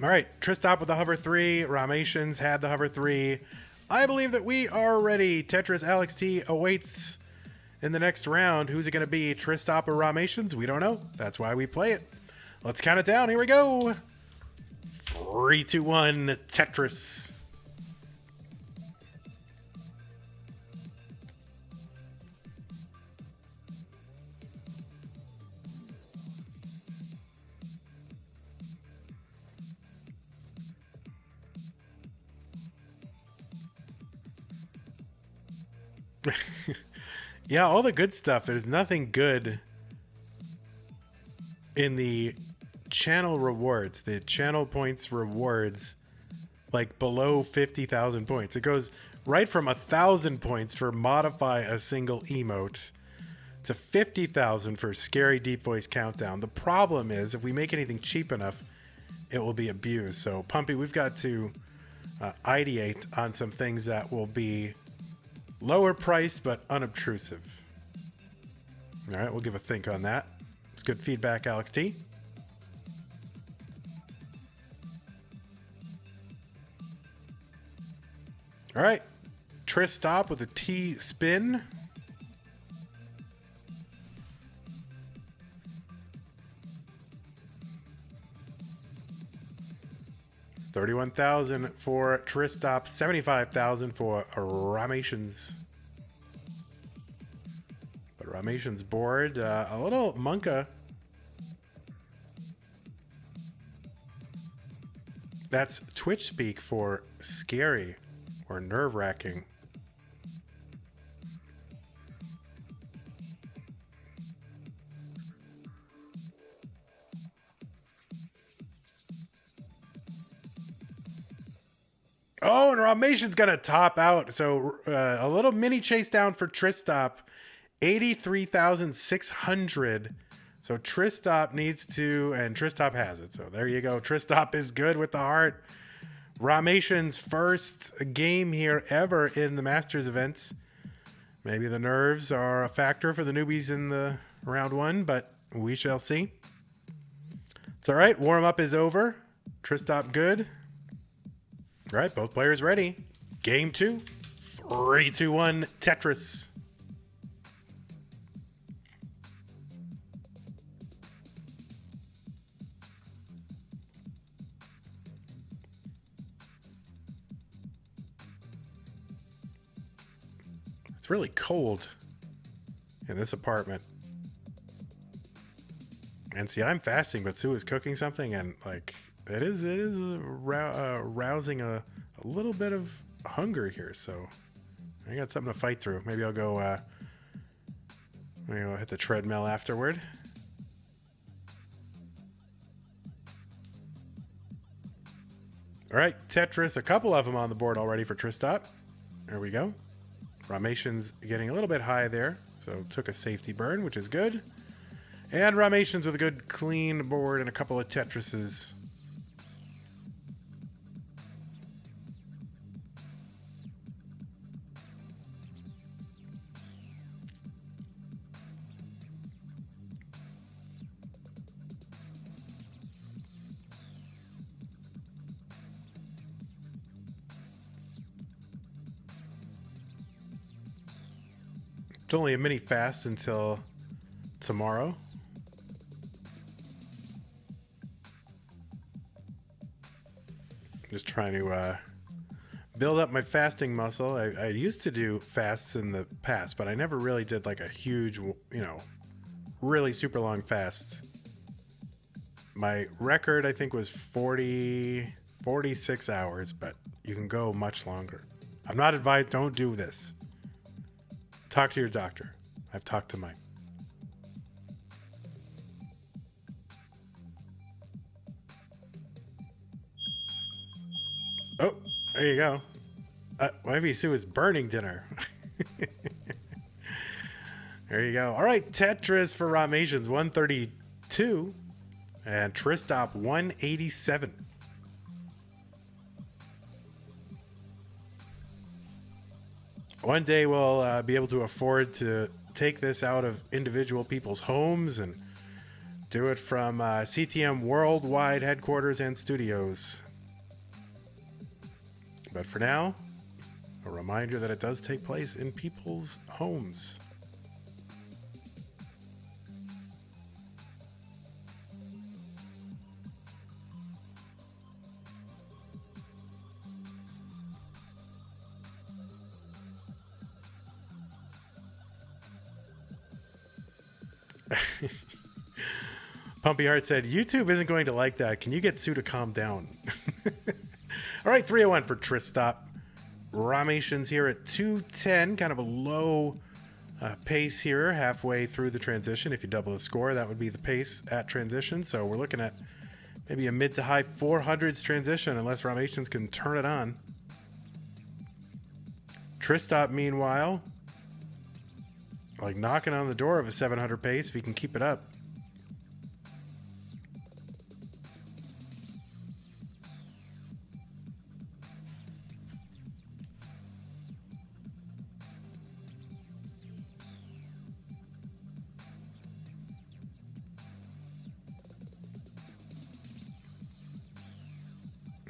All right, Tristop with the hover 3. Rawmations had the hover 3. I believe that we are ready. Tetris Alex T awaits in the next round. Who's it going to be? Tristop or Rawmations? We don't know. That's why we play it. Let's count it down. Here we go. 3, 2, 1, Tetris. Yeah, all the good stuff. There's nothing good in the channel rewards, the channel points rewards, like below 50,000 points. It goes right from 1,000 points for modify a single emote to 50,000 for scary deep voice countdown. The problem is if we make anything cheap enough, it will be abused. So Pumpy, we've got to ideate on some things that will be lower priced but unobtrusive. All right, we'll give a think on that. It's good feedback, Alex T. All right, Tristop with a T spin. $31,000 for Tristop, $75,000 for Rahmations. But Rahmations board, a little Monka. That's Twitch speak for scary or nerve-wracking. Oh, and Rawmations gonna top out. So a little mini chase down for Tristop, 83,600. So Tristop needs to, and Tristop has it. So there you go. Tristop is good with the heart. Rawmations' first game here ever in the Masters events. Maybe the nerves are a factor for the newbies in the round one, but we shall see. It's all right. Warm up is over. Tristop good. All right, both players ready. Game 2. 3, 2, 1, Tetris. It's really cold in this apartment. And see, I'm fasting, but Sue is cooking something, and like it is rousing a little bit of hunger here. So I got something to fight through. Maybe I'll go. Maybe I'll hit the treadmill afterward. All right, Tetris. A couple of them on the board already for Tristop. There we go. Rahmations getting a little bit high there, so took a safety burn, which is good. And Rahmations with a good clean board and a couple of Tetrises. It's only a mini fast until tomorrow. Just trying to build up my fasting muscle. I used to do fasts in the past, but I never really did like a huge, really super long fast. My record, I think, was 46 hours, but you can go much longer. I'm not advised, don't do this. Talk to your doctor. I've talked to mine. Oh, there you go. Maybe Sue is burning dinner. There you go. All right, Tetris for Rahmations, 132. And Tristop, 187. One day we'll be able to afford to take this out of individual people's homes and Do it from CTM Worldwide Headquarters and Studios. But for now, a reminder that it does take place in people's homes. Pumpy Heart said, YouTube isn't going to like that. Can you get Sue to calm down? All right, 301 for Tristop. Rawmations here at 210. Kind of a low pace here halfway through the transition. If you double the score, that would be the pace at transition. So we're looking at maybe a mid to high 400s transition unless Rahmations can turn it on. Tristop, meanwhile, like knocking on the door of a 700 pace if he can keep it up.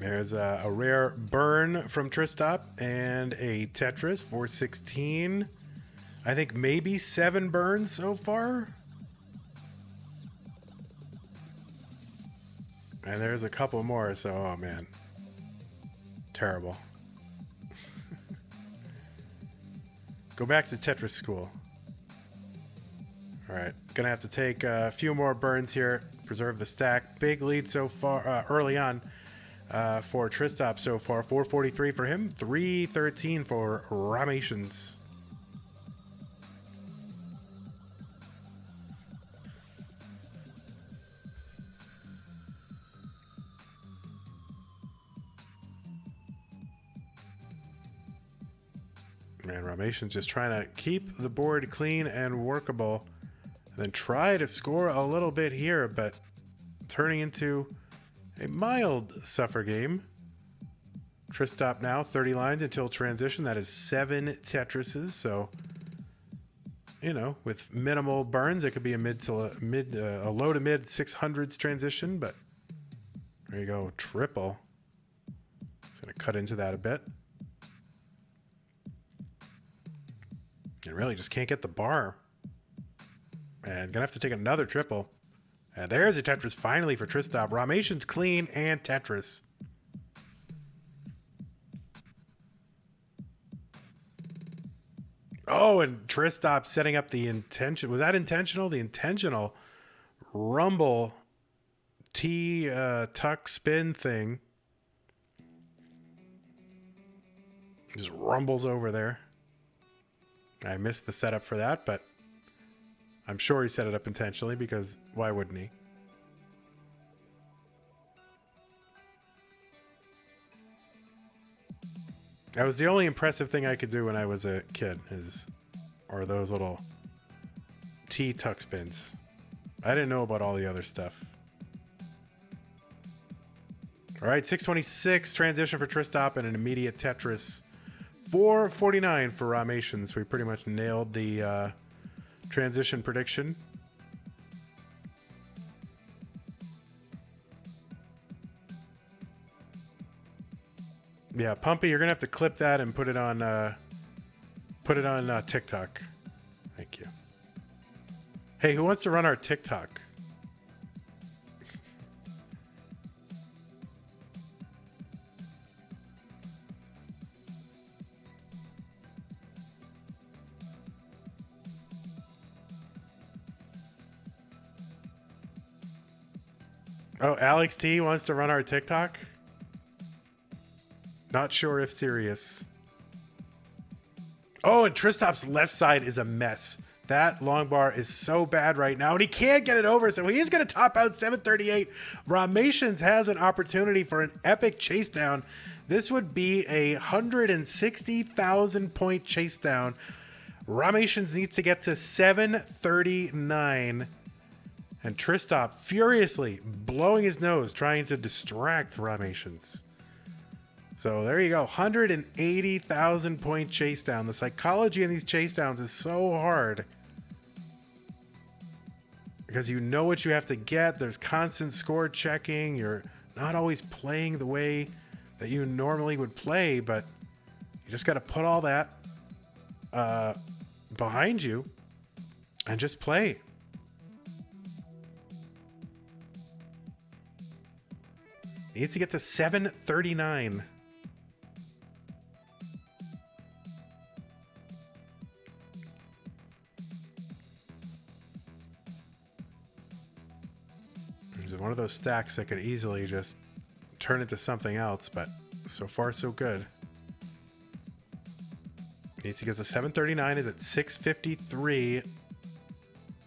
There's a rare burn from Tristop and a Tetris 416. I think maybe 7 burns so far. And there's a couple more, so oh man. Terrible. Go back to Tetris school. Alright, gonna have to take a few more burns here. Preserve the stack. Big lead so far early on for Tristop so far. 443 for him, 313 for Rahmations. Man, Rahmations just trying to keep the board clean and workable, and then try to score a little bit here, but turning into a mild suffer game. Tristop now 30 lines until transition. That is 7 Tetrises, so you know, with minimal burns, it could be a a low to mid 600s transition. But there you go, triple. Just gonna cut into that a bit. And really just can't get the bar. And gonna have to take another triple. And there's a Tetris finally for Tristop. Rahmations clean and Tetris. Oh, and Tristop setting up the intention. Was that intentional? The intentional rumble T tuck spin thing. Just rumbles over there. I missed the setup for that, but I'm sure he set it up intentionally because why wouldn't he? That was the only impressive thing I could do when I was a kid, are those little T tuck spins. I didn't know about all the other stuff. All right, 626 transition for Tristop and an immediate Tetris. 449 for Rawmations. We pretty much nailed the transition prediction. Yeah, Pumpy, you're gonna have to clip that and put it on TikTok. Thank you. Hey, who wants to run our TikTok? Oh, Alex T wants to run our TikTok? Not sure if serious. Oh, and Tristop's left side is a mess. That long bar is so bad right now, and he can't get it over, so he is going to top out 738. Rawmations has an opportunity for an epic chase down. This would be a 160,000 point chase down. Rawmations needs to get to 739. And Tristop furiously blowing his nose, trying to distract Rahmations. So there you go, 180,000 point chase down. The psychology in these chase downs is so hard. because you know what you have to get. There's constant score checking. You're not always playing the way that you normally would play, but you just got to put all that behind you and just play. Needs to get to 739. There's one of those stacks that could easily just turn into something else, but so far so good. Needs to get to 739, is at 653.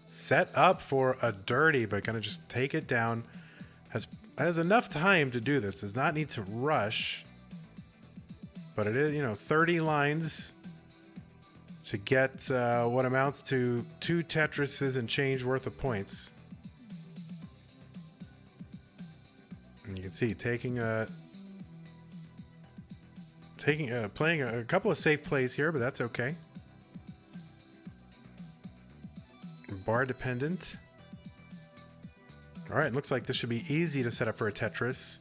Set up for a dirty, but gonna just take it down. Has enough time to do this. Does not need to rush. But it is, 30 lines to get what amounts to 2 Tetrises and change worth of points. And you can see playing a couple of safe plays here, but that's okay. Bar dependent. All right, looks like this should be easy to set up for a Tetris.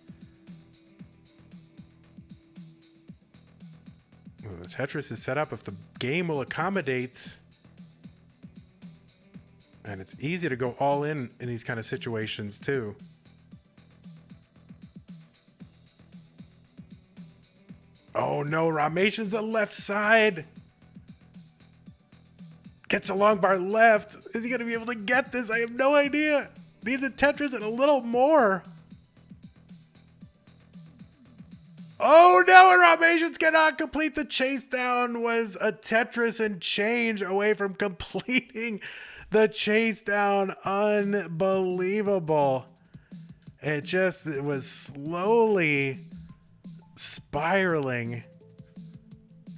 Well, the Tetris is set up if the game will accommodate. And it's easy to go all in these kind of situations too. Oh no, Rawmations the left side. Gets a long bar left. Is he going to be able to get this? I have no idea. Needs a Tetris and a little more. Oh no, and Rahmations cannot complete the Chasedown. Was a Tetris and change away from completing the Chasedown. Unbelievable. It was slowly spiraling.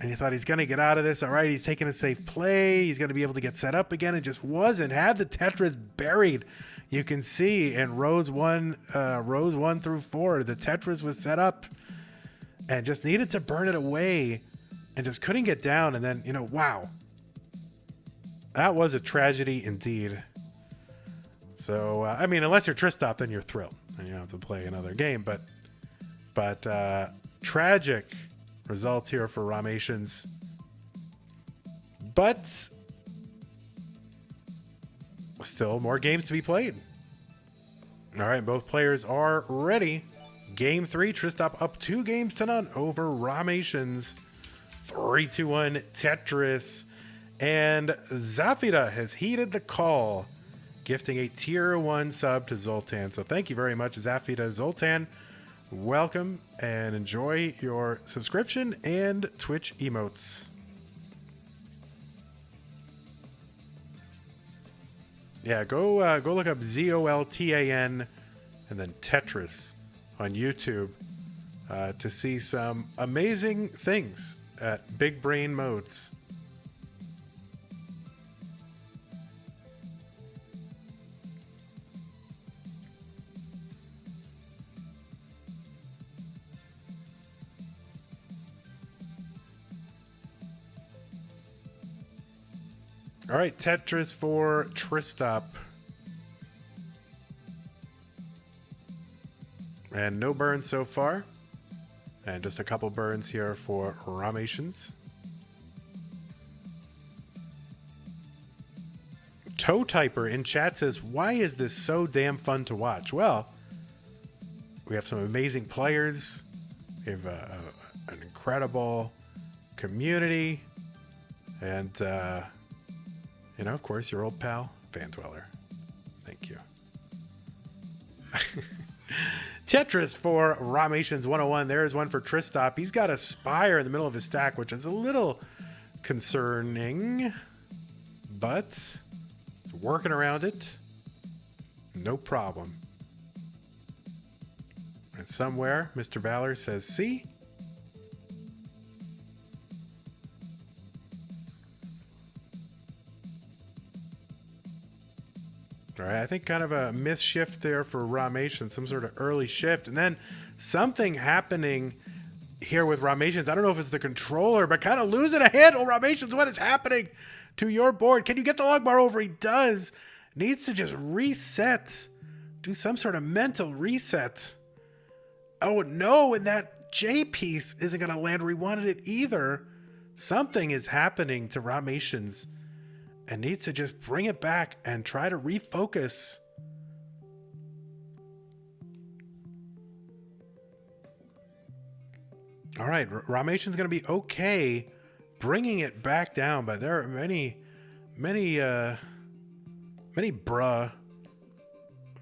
And you thought he's going to get out of this. All right, he's taking a safe play. He's going to be able to get set up again. It just wasn't. Had the Tetris buried. You can see in rows 1 through 4, the Tetris was set up and just needed to burn it away and just couldn't get down. And then, wow. That was a tragedy indeed. So, unless you're Tristop, then you're thrilled and you don't have to play another game. But tragic results here for Rawmations. But still more games to be played. All right, both players are ready. Game 3, Tristop up 2-0 over Rahmations. 3-2-1 Tetris. And Zafira has heeded the call, gifting a tier 1 sub to Zoltan. So thank you very much, Zafira. Zoltan, welcome and enjoy your subscription and Twitch emotes. Yeah, go look up ZOLTAN and then Tetris on YouTube to see some amazing things at Big Brain Modes. All right, Tetris for Tristop. And no burns so far. And just a couple burns here for Rahmations. Toe Typer in chat says, why is this so damn fun to watch? Well, we have some amazing players. We have an incredible community. And, of course, your old pal, Vandweller. Thank you. Tetris for Rahmations 101. There's one for Tristop. He's got a spire in the middle of his stack, which is a little concerning, but working around it, no problem. And somewhere, Mr. Valor says, see? All right, I think kind of a miss shift there for Rahmations, some sort of early shift. And then something happening here with Rahmations. I don't know if it's the controller, but kind of losing a handle. Rahmations, what is happening to your board? Can you get the log bar over? He does. Needs to just reset. Do some sort of mental reset. Oh no, and that J piece isn't going to land where he wanted it either. Something is happening to Rawmations and needs to just bring it back and try to refocus. All right, Rawmations going to be okay bringing it back down, but there are many bruh.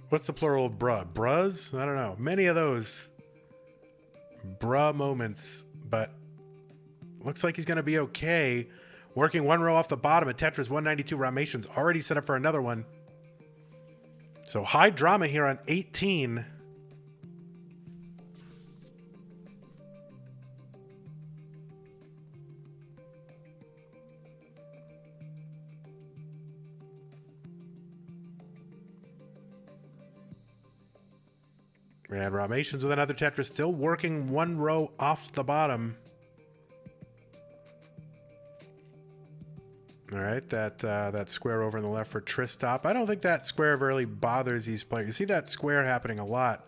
What's the plural of bruh? Brus? I don't know. Many of those bruh moments, but looks like he's going to be okay. Working one row off the bottom at Tetris 192. Rahmations already set up for another one. So high drama here on 18. And Rahmations with another Tetris, still working one row off the bottom. All right, that square over on the left for Tristop. I don't think that square really bothers these players. You see that square happening a lot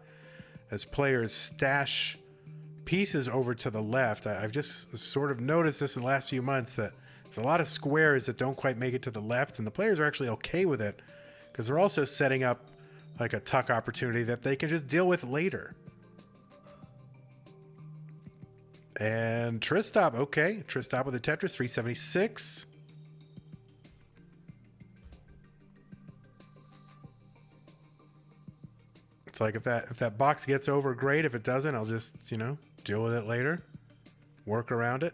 as players stash pieces over to the left. I've just sort of noticed this in the last few months that there's a lot of squares that don't quite make it to the left, and the players are actually okay with it because they're also setting up like a tuck opportunity that they can just deal with later. And Tristop, okay. Tristop with a Tetris, 376. It's like if that box gets over, great. If it doesn't, I'll just, deal with it later. Work around it.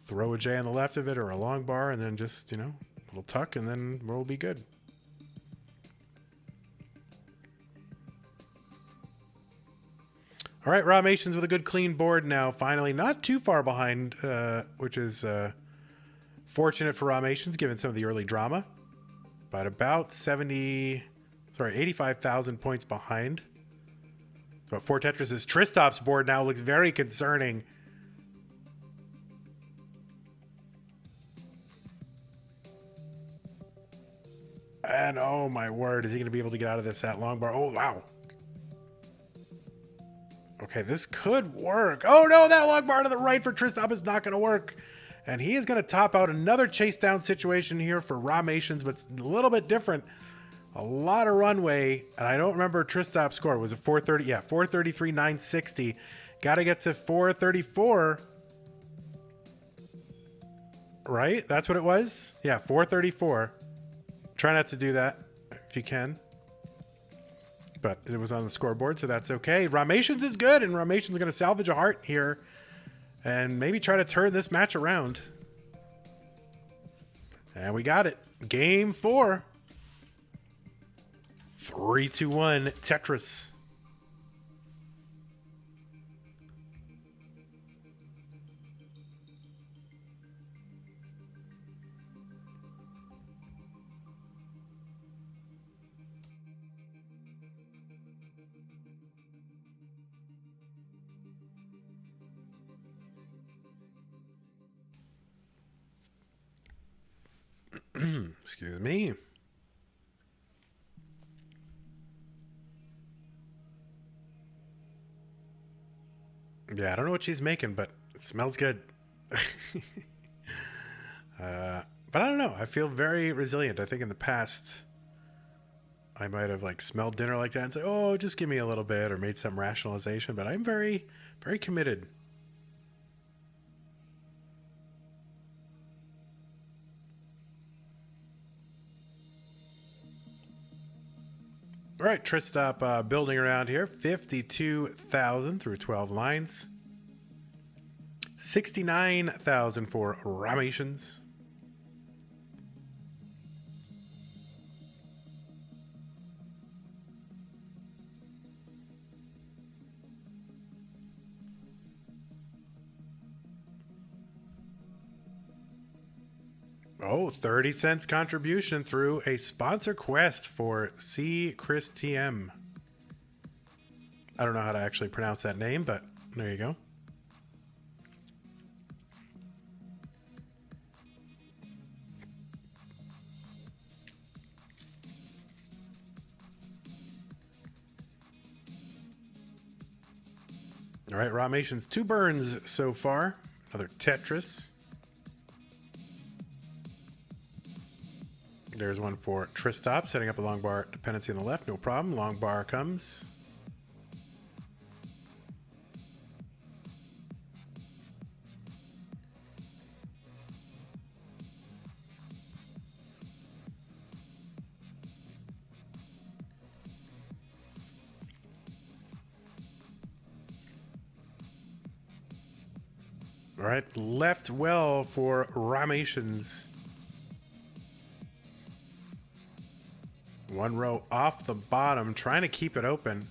Throw a J on the left of it or a long bar and then just, little tuck, and then we'll be good. All right, Rawmations with a good clean board now. Finally, not too far behind, which is fortunate for Rawmations given some of the early drama. But about 85,000 points behind. But for Tetris's Tristop's board now looks very concerning. And oh my word, is he going to be able to get out of this that long bar? Oh, wow. Okay, this could work. Oh no, that long bar to the right for Tristop is not going to work. And he is going to top out another Chasedown situation here for Rawmations, but it's a little bit different. A lot of runway, and I don't remember Tristop's score. Was it 430? Yeah, 433, 960. Got to get to 434. Right? That's what it was? Yeah, 434. Try not to do that if you can. But it was on the scoreboard, so that's okay. Rahmations is good, and Rahmations is going to salvage a heart here and maybe try to turn this match around. And we got it. Game 4. 3-2-1 Tetris. Excuse me. Yeah, I don't know what she's making, but it smells good. But I don't know. I feel very resilient. I think in the past, I might have smelled dinner like that and say, oh, just give me a little bit, or made some rationalization, but I'm very, very committed. All right, Tristop building around here. 52,000 through 12 lines. 69,000 for Rahmations. Oh, 30 cents contribution through a sponsor quest for C. Chris TM. I don't know how to actually pronounce that name, but there you go. All right, Rawmations, 2 burns so far. Another Tetris. There's one for Tristop, setting up a long bar dependency on the left. No problem. Long bar comes. All right, left well for Rahmations. 1 row off the bottom, trying to keep it open.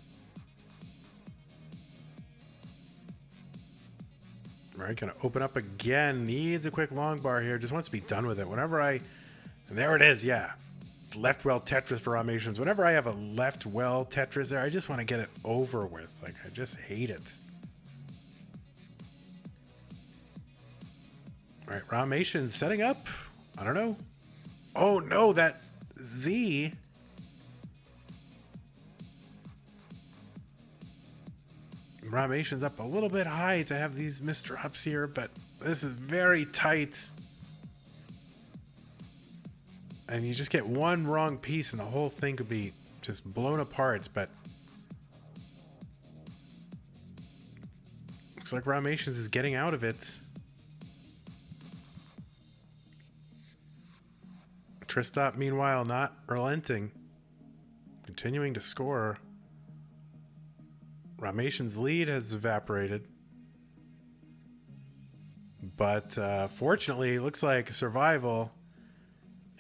All right, gonna open up again. Needs a quick long bar here. Just wants to be done with it. And there it is, yeah. Left well Tetris for Rahmations. Whenever I have a left well Tetris there, I just want to get it over with. Like, I just hate it. All right, Rawmations setting up. I don't know. Oh, no, that Z. Rahmations up a little bit high to have these misdrops here, but this is very tight. And you just get one wrong piece and the whole thing could be just blown apart, but looks like Rahmations is getting out of it. Tristop, meanwhile, not relenting. Continuing to score. Rahmations' lead has evaporated. But fortunately, it looks like survival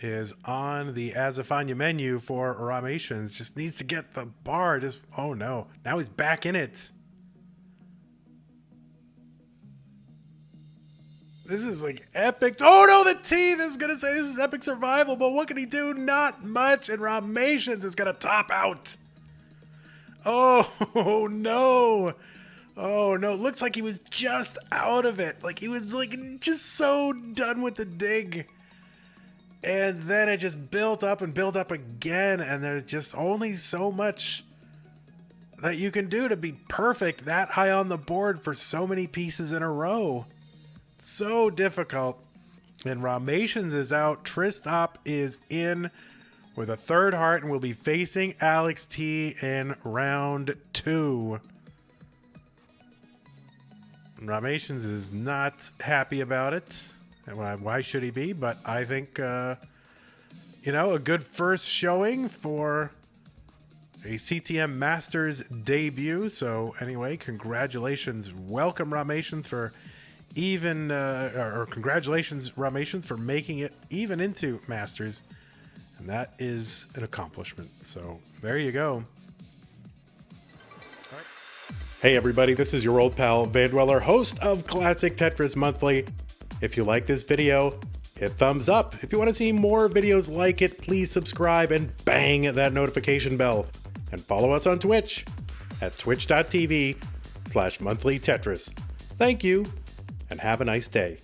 is on the Azafania menu for Rahmations. Just needs to get the bar. Oh no. Now he's back in it. This is like epic. Oh no, the T! I was going to say this is epic survival, but what can he do? Not much, and Rahmations is going to top out. Oh no. Oh no, looks like he was just out of it. Like he was like just so done with the dig. And then it just built up and built up again, and there's just only so much that you can do to be perfect that high on the board for so many pieces in a row. So difficult. And Rawmations is out. Tristop is in with a 3rd heart and will be facing Alex T in round 2. Rahmations is not happy about it. Why should he be? But I think, a good first showing for a CTM Masters debut. So anyway, congratulations. Welcome, Rahmations, for congratulations, Rahmations, for making it even into Masters. And that is an accomplishment. So there you go. Hey everybody, this is your old pal Vandweller, host of Classic Tetris Monthly. If you like this video, hit thumbs up. If you want to see more videos like it, please subscribe and bang that notification bell. And follow us on Twitch at twitch.tv/monthlytetris. Thank you, and have a nice day.